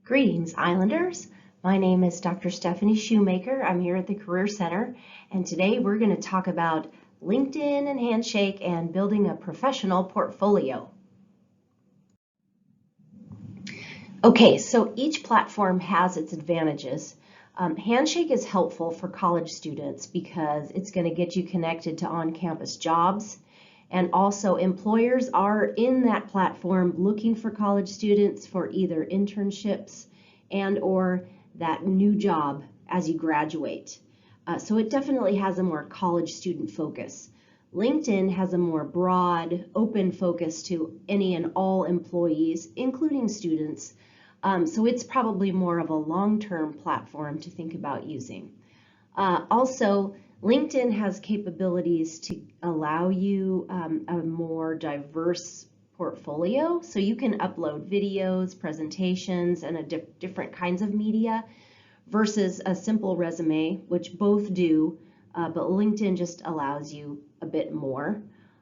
Greetings, Islanders. My name is Dr. Stephanie Shoemaker. I'm here at the Career Center, and today we're going to talk about LinkedIn and Handshake and building a professional portfolio. Okay, so each platform has its advantages. Handshake is helpful for college students because it's going to get you connected to on-campus jobs. And also employers are in that platform looking for college students for either internships and or that new job as you graduate. So it definitely has a more college student focus. LinkedIn has a more broad, open focus to any and all employees, including students. So it's probably more of a long-term platform to think about using. Also, LinkedIn has capabilities to allow you a more diverse portfolio. So you can upload videos, presentations, and different kinds of media versus a simple resume, which both do, but LinkedIn just allows you a bit more.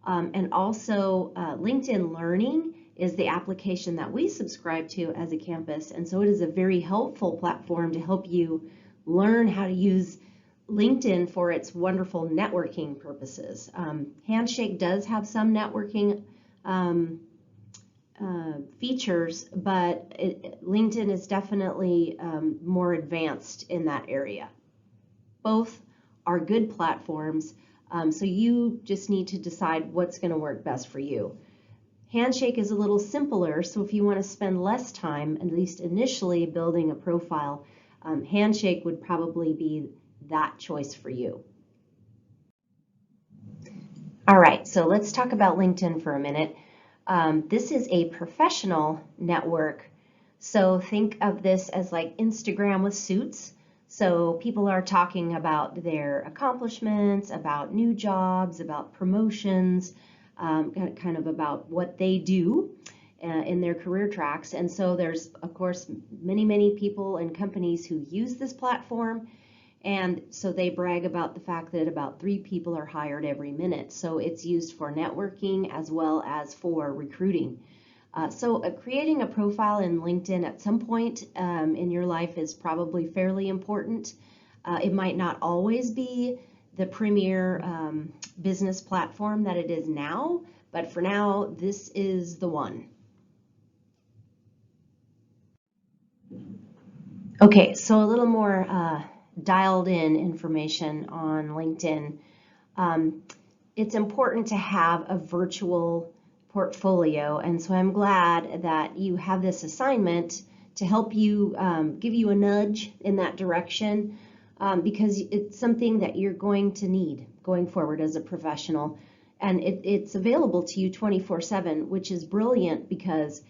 And also, LinkedIn Learning is the application that we subscribe to as a campus. And so it is a very helpful platform to help you learn how to use LinkedIn for its wonderful networking purposes. Handshake does have some networking features, but LinkedIn is definitely more advanced in that area. Both are good platforms, so you just need to decide what's going to work best for you. Handshake is a little simpler, so if you want to spend less time, at least initially, building a profile, Handshake would probably be that choice for you. All right, so let's talk about LinkedIn for a minute. This is a professional network, so think of this as like Instagram with suits. So people are talking about their accomplishments, about new jobs, about promotions, kind of about what they do in their career tracks. And so there's, of course, many people and companies who use this platform. And so they brag about the fact that about 3 people are hired every minute. So it's used for networking as well as for recruiting. So creating a profile in LinkedIn at some point in your life is probably fairly important. It might not always be the premier business platform that it is now, but for now, this is the one. Okay, so a little more dialed in information on LinkedIn. It's important to have a virtual portfolio, and so I'm glad that you have this assignment to help you give you a nudge in that direction because it's something that you're going to need going forward as a professional, and it's available to you 24/7, which is brilliant because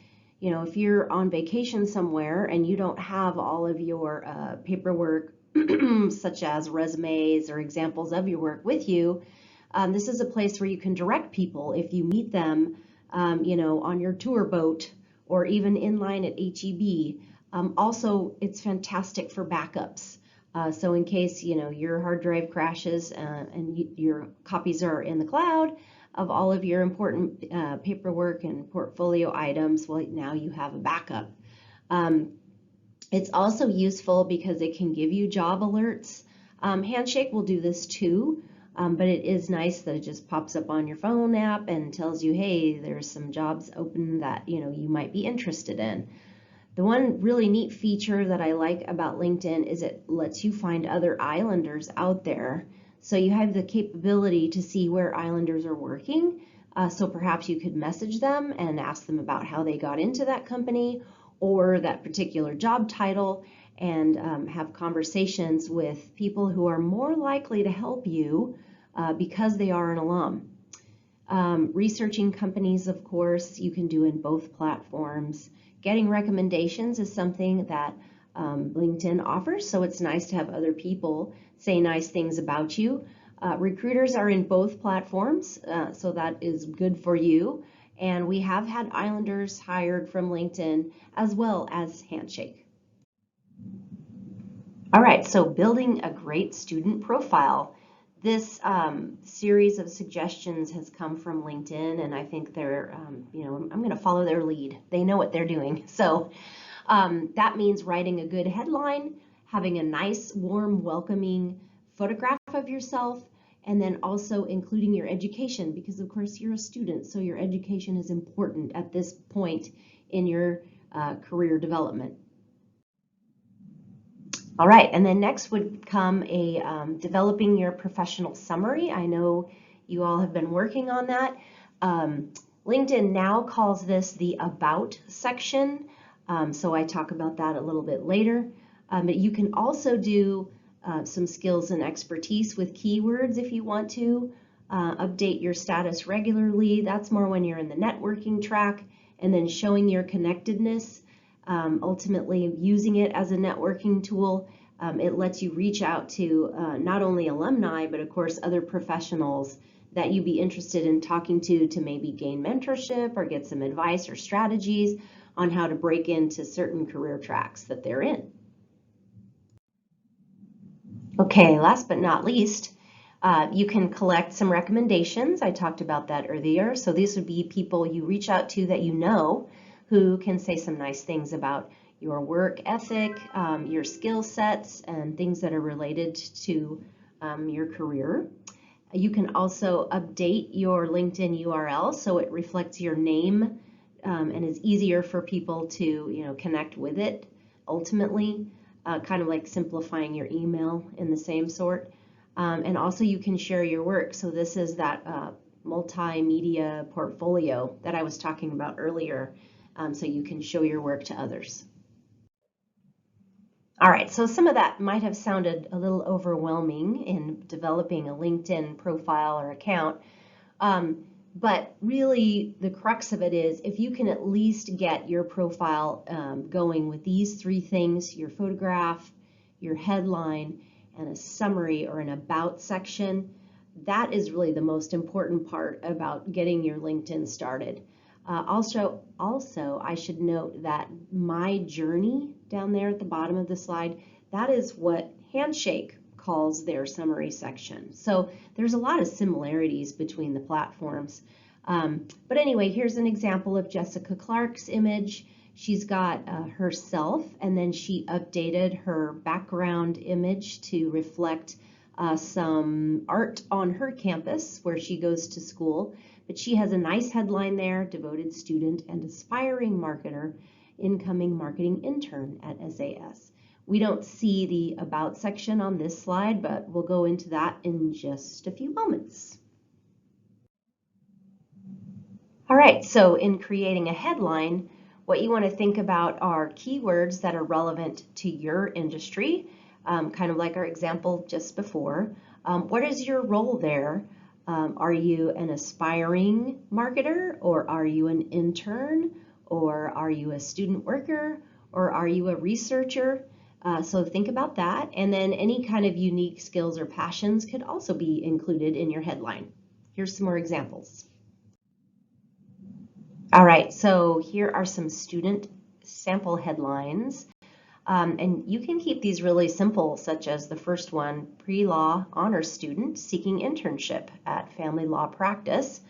you know if you're on vacation somewhere and you don't have all of your paperwork such as resumes or examples of your work with you, this is a place where you can direct people if you meet them, you know, on your tour boat or even in line at HEB. Also, it's fantastic for backups. So in case, you know, your hard drive crashes and your copies are in the cloud of all of your important paperwork and portfolio items, well, now you have a backup. It's also useful because it can give you job alerts. Handshake will do this too, but it is nice that it just pops up on your phone app and tells you, hey, there's some jobs open that you might be interested in. The one really neat feature that I like about LinkedIn is it lets you find other Islanders out there. So you have the capability to see where Islanders are working. So perhaps you could message them and ask them about how they got into that company or that particular job title and have conversations with people who are more likely to help you because they are an alum. Researching companies, of course, you can do in both platforms. Getting recommendations is something that LinkedIn offers, so it's nice to have other people say nice things about you. Recruiters are in both platforms, so that is good for you. And we have had Islanders hired from LinkedIn as well as Handshake. All right, so building a great student profile. This series of suggestions has come from LinkedIn, and I think they're, I'm going to follow their lead. They know what they're doing. So That means writing a good headline, having a nice, warm, welcoming photograph of yourself, and then also including your education, because of course you're a student, so your education is important at this point in your career development. All right, and then next would come a developing your professional summary. I know you all have been working on that. LinkedIn now calls this the About section, so I talk about that a little bit later. But you can also do some skills and expertise with keywords if you want to. Update your status regularly. That's more when you're in the networking track, and then showing your connectedness. Ultimately using it as a networking tool. It lets you reach out to not only alumni, but of course other professionals that you'd be interested in talking to maybe gain mentorship or get some advice or strategies on how to break into certain career tracks that they're in. Okay, last but not least, you can collect some recommendations. I talked about that earlier. So these would be people you reach out to that you know, who can say some nice things about your work ethic, your skill sets, and things that are related to your career. You can also update your LinkedIn URL so it reflects your name and is easier for people to connect with it ultimately, kind of like simplifying your email in the same sort. And also you can share your work. So this is that multimedia portfolio that I was talking about earlier. So you can show your work to others. All right, so some of that might have sounded a little overwhelming in developing a LinkedIn profile or account, but really the crux of it is if you can at least get your profile going with these three things, your photograph, your headline, and a summary or an about section, that is really the most important part about getting your LinkedIn started. Also, I should note that my journey down there at the bottom of the slide, that is what Handshake calls their summary section. So there's a lot of similarities between the platforms. But anyway, here's an example of Jessica Clark's image. She's got herself, and then she updated her background image to reflect some art on her campus where she goes to school. But she has a nice headline there, devoted student and aspiring marketer, incoming marketing intern at SAS. We don't see the about section on this slide, but we'll go into that in just a few moments. All right, so in creating a headline, what you want to think about are keywords that are relevant to your industry, kind of like our example just before. What is your role there? Are you an aspiring marketer, or are you an intern, or are you a student worker, or are you a researcher? So think about that, and then any kind of unique skills or passions could also be included in your headline. Here's some more examples. All right, so here are some student sample headlines. And you can keep these really simple, such as the first one, pre-law honors student seeking internship at Family Law Practice.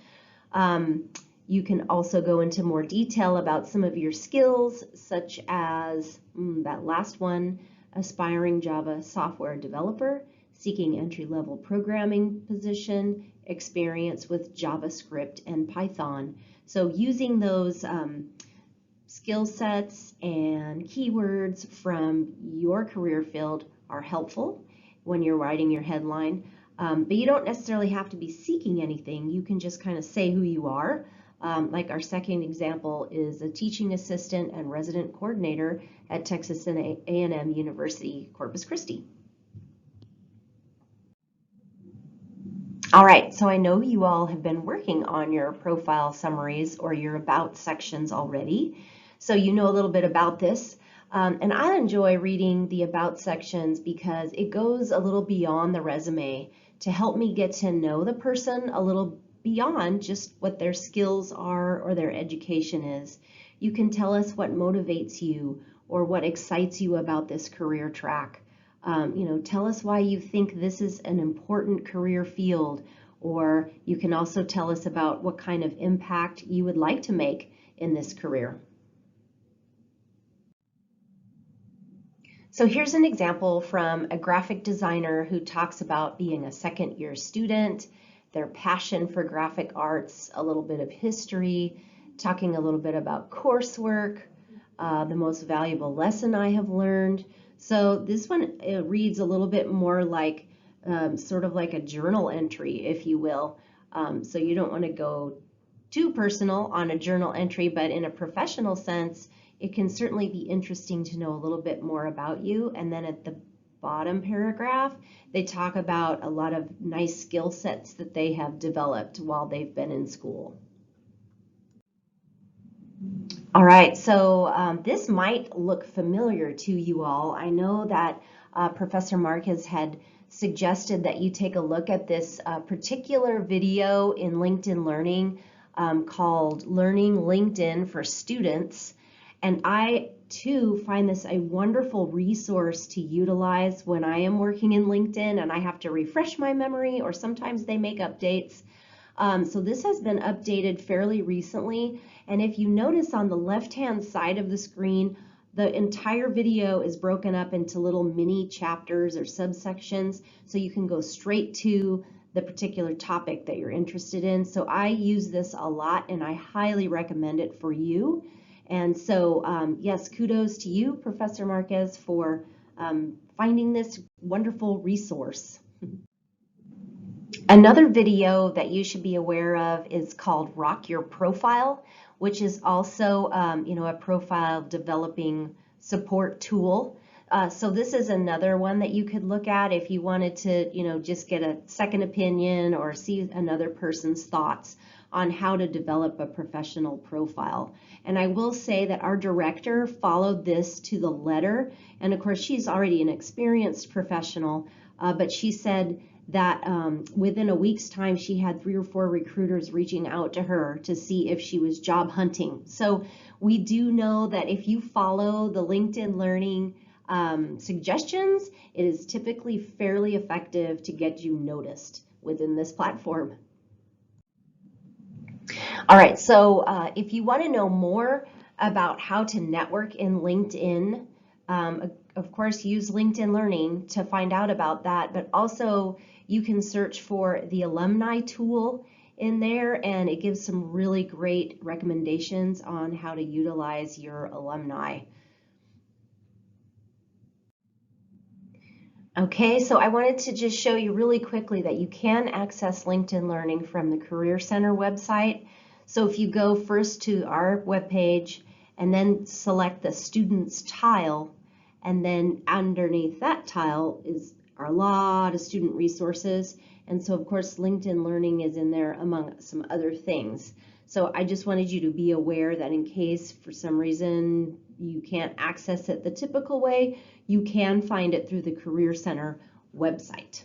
You can also go into more detail about some of your skills, such as that last one, aspiring Java software developer seeking entry-level programming position, experience with JavaScript and Python. So using those skill sets and keywords from your career field are helpful when you're writing your headline, but you don't necessarily have to be seeking anything. You can just kind of say who you are. Like our second example is a teaching assistant and resident coordinator at Texas A&M University, Corpus Christi. All right, so I know you all have been working on your profile summaries or your about sections already. So you know a little bit about this. And I enjoy reading the about sections because it goes a little beyond the resume to help me get to know the person a little beyond just what their skills are or their education is. You can tell us what motivates you or what excites you about this career track. Tell us why you think this is an important career field, or you can also tell us about what kind of impact you would like to make in this career. So here's an example from a graphic designer who talks about being a second-year student, their passion for graphic arts, a little bit of history, talking a little bit about coursework, the most valuable lesson I have learned. So this one, it reads a little bit more like sort of like a journal entry, if you will. So you don't want to go too personal on a journal entry, but in a professional sense, it can certainly be interesting to know a little bit more about you. And then at the bottom paragraph, they talk about a lot of nice skill sets that they have developed while they've been in school. All right, so this might look familiar to you all. I know that Professor Marquez had suggested that you take a look at this particular video in LinkedIn Learning called Learning LinkedIn for Students. And I, too, find this a wonderful resource to utilize when I am working in LinkedIn and I have to refresh my memory, or sometimes they make updates. So this has been updated fairly recently. And if you notice on the left-hand side of the screen, the entire video is broken up into little mini chapters or subsections, so you can go straight to the particular topic that you're interested in. So I use this a lot and I highly recommend it for you. And so yes, kudos to you, Professor Marquez, for finding this wonderful resource. Another video that you should be aware of is called Rock Your Profile, which is also a profile developing support tool. So this is another one that you could look at if you wanted to just get a second opinion or see another person's thoughts on how to develop a professional profile. And I will say that our director followed this to the letter, and of course she's already an experienced professional, but she said that within a week's time, she had 3 or 4 recruiters reaching out to her to see if she was job hunting. So we do know that if you follow the LinkedIn Learning suggestions, it is typically fairly effective to get you noticed within this platform. All right, so if you want to know more about how to network in LinkedIn, of course, use LinkedIn Learning to find out about that, but also you can search for the alumni tool in there, and it gives some really great recommendations on how to utilize your alumni. Okay, so I wanted to just show you really quickly that you can access LinkedIn Learning from the Career Center website. So if you go first to our webpage and then select the Students tile, and then underneath that tile are a lot of student resources. And so of course LinkedIn Learning is in there among some other things. So I just wanted you to be aware that in case for some reason you can't access it the typical way, you can find it through the Career Center website.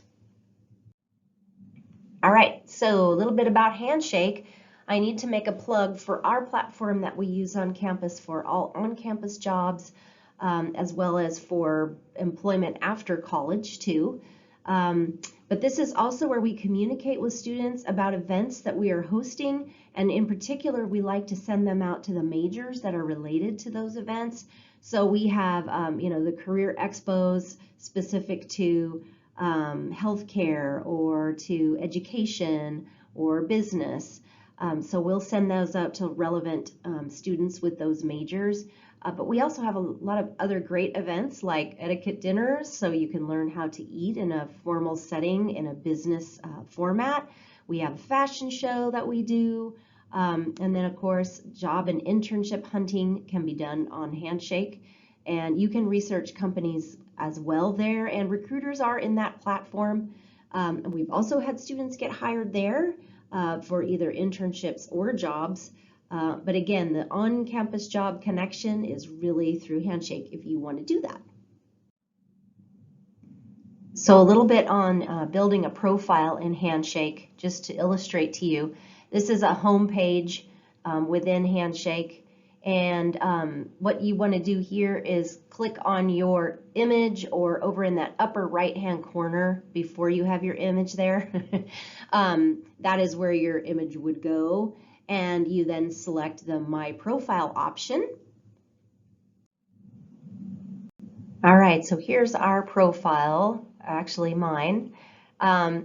All right, so a little bit about Handshake. I need to make a plug for our platform that we use on campus for all on-campus jobs, as well as for employment after college too. But this is also where we communicate with students about events that we are hosting, and in particular we like to send them out to the majors that are related to those events. So we have the career expos specific to healthcare or to education or business. So we'll send those out to relevant students with those majors. But we also have a lot of other great events like etiquette dinners, so you can learn how to eat in a formal setting in a business format. We have a fashion show that we do. And then, of course, job and internship hunting can be done on Handshake. And you can research companies as well there, and recruiters are in that platform. We've also had students get hired there for either internships or jobs. But again, the on-campus job connection is really through Handshake if you want to do that. So a little bit on building a profile in Handshake, just to illustrate to you. This is a home page within Handshake, and what you want to do here is click on your image, or over in that upper right-hand corner before you have your image there. That is where your image would go. And you then select the My Profile option. All right, so here's our profile, actually mine.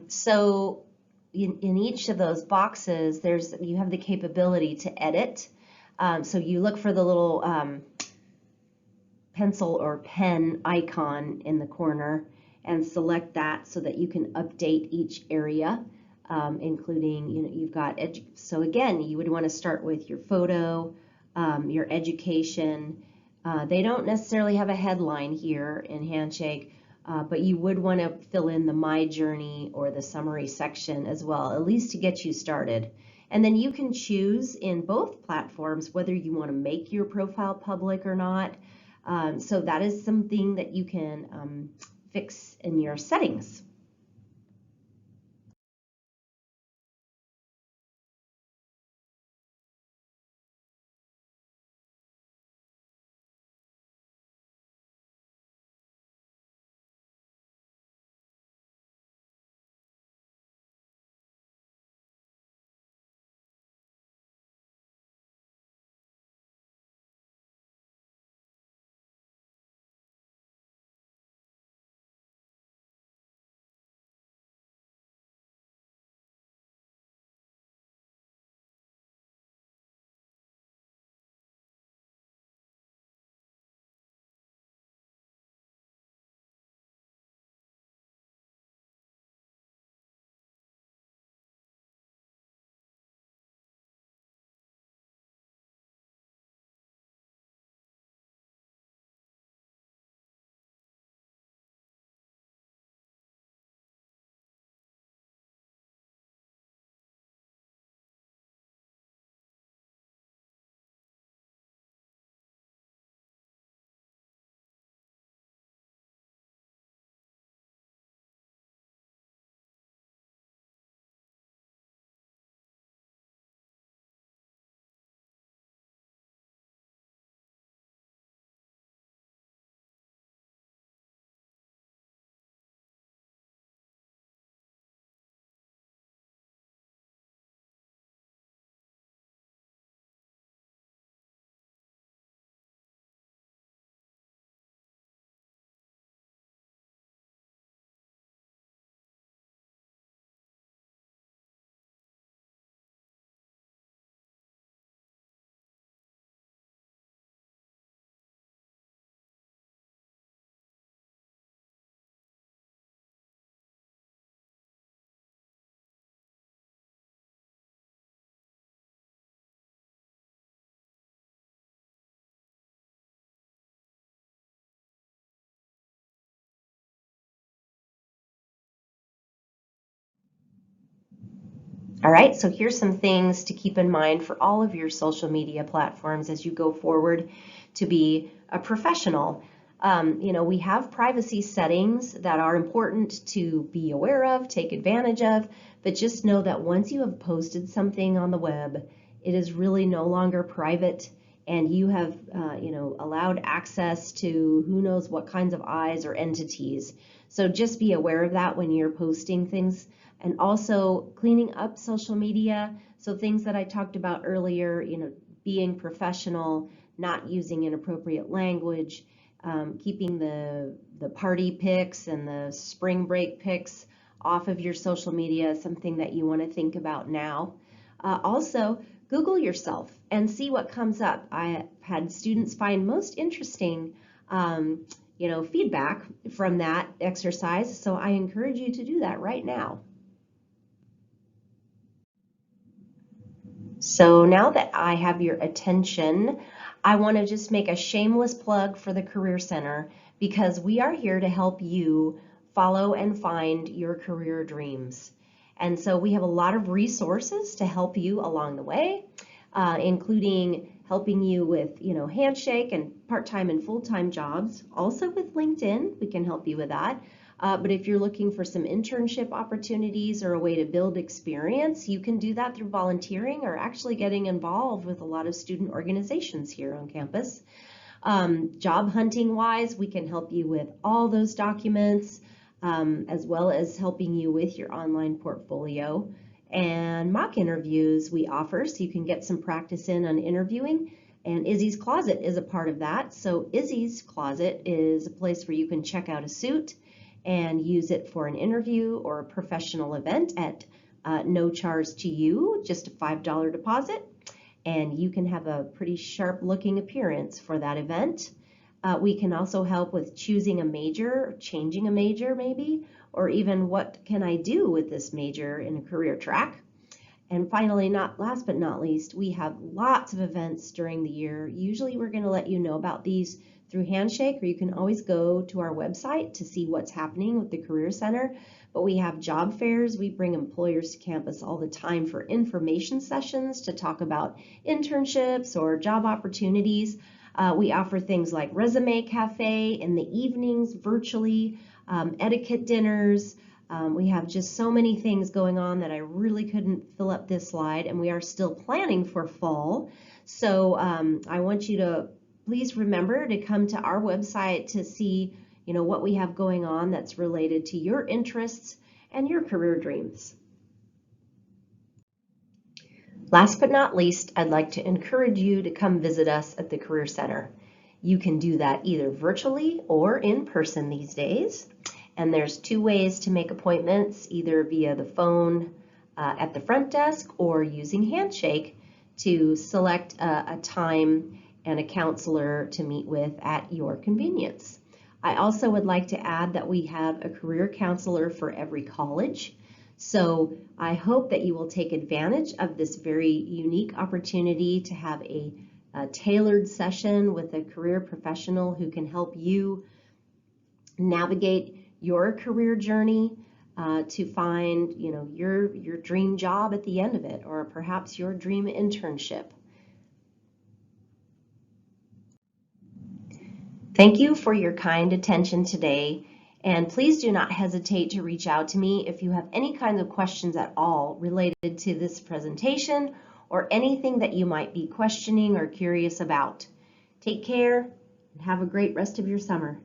So in each of those boxes, you have the capability to edit. So you look for the little pencil or pen icon in the corner and select that so that you can update each area, including, you've got, so again, you would want to start with your photo, your education. They don't necessarily have a headline here in Handshake, but you would want to fill in the My Journey or the summary section as well, at least to get you started. And then you can choose in both platforms whether you want to make your profile public or not. So that is something that you can fix in your settings. All right, so here's some things to keep in mind for all of your social media platforms as you go forward to be a professional. We have privacy settings that are important to be aware of, take advantage of, but just know that once you have posted something on the web, it is really no longer private, and you have, allowed access to who knows what kinds of eyes or entities. So just be aware of that when you're posting things. And also cleaning up social media. So things that I talked about earlier, being professional, not using inappropriate language, keeping the party pics and the spring break pics off of your social media is something that you want to think about now. Also, Google yourself and see what comes up. I had students find most interesting feedback from that exercise, so I encourage you to do that right now. So now that I have your attention, I want to just make a shameless plug for the Career Center because we are here to help you follow and find your career dreams. And so we have a lot of resources to help you along the way, including helping you with, Handshake and part-time and full-time jobs. Also with LinkedIn, we can help you with that. But if you're looking for some internship opportunities or a way to build experience, you can do that through volunteering or actually getting involved with a lot of student organizations here on campus. Job hunting wise, we can help you with all those documents, as well as helping you with your online portfolio. And mock interviews we offer, so you can get some practice in on interviewing, And Izzy's Closet is a part of that. So Izzy's Closet is a place where you can check out a suit and use it for an interview or a professional event at no charge to you, just a $5 deposit. And you can have a pretty sharp looking appearance for that event. We can also help with choosing a major, changing a major maybe, or even what can I do with this major in a career track. And finally, last but not least, we have lots of events during the year. Usually we're going to let you know about these through Handshake, or you can always go to our website to see what's happening with the Career Center. But we have job fairs. We bring employers to campus all the time for information sessions to talk about internships or job opportunities. We offer things like Resume Cafe in the evenings virtually, etiquette dinners. We have just so many things going on that I really couldn't fill up this slide, and we are still planning for fall. So I want you to please remember to come to our website to see, what we have going on that's related to your interests and your career dreams. Last but not least, I'd like to encourage you to come visit us at the Career Center. You can do that either virtually or in person these days. And there's 2 ways to make appointments, either via the phone at the front desk or using Handshake to select a time and a counselor to meet with at your convenience. I also would like to add that we have a career counselor for every college. So I hope that you will take advantage of this very unique opportunity to have a tailored session with a career professional who can help you navigate your career journey to find, your dream job at the end of it, or perhaps your dream internship. Thank you for your kind attention today, and please do not hesitate to reach out to me if you have any kinds of questions at all related to this presentation or anything that you might be questioning or curious about. Take care and have a great rest of your summer.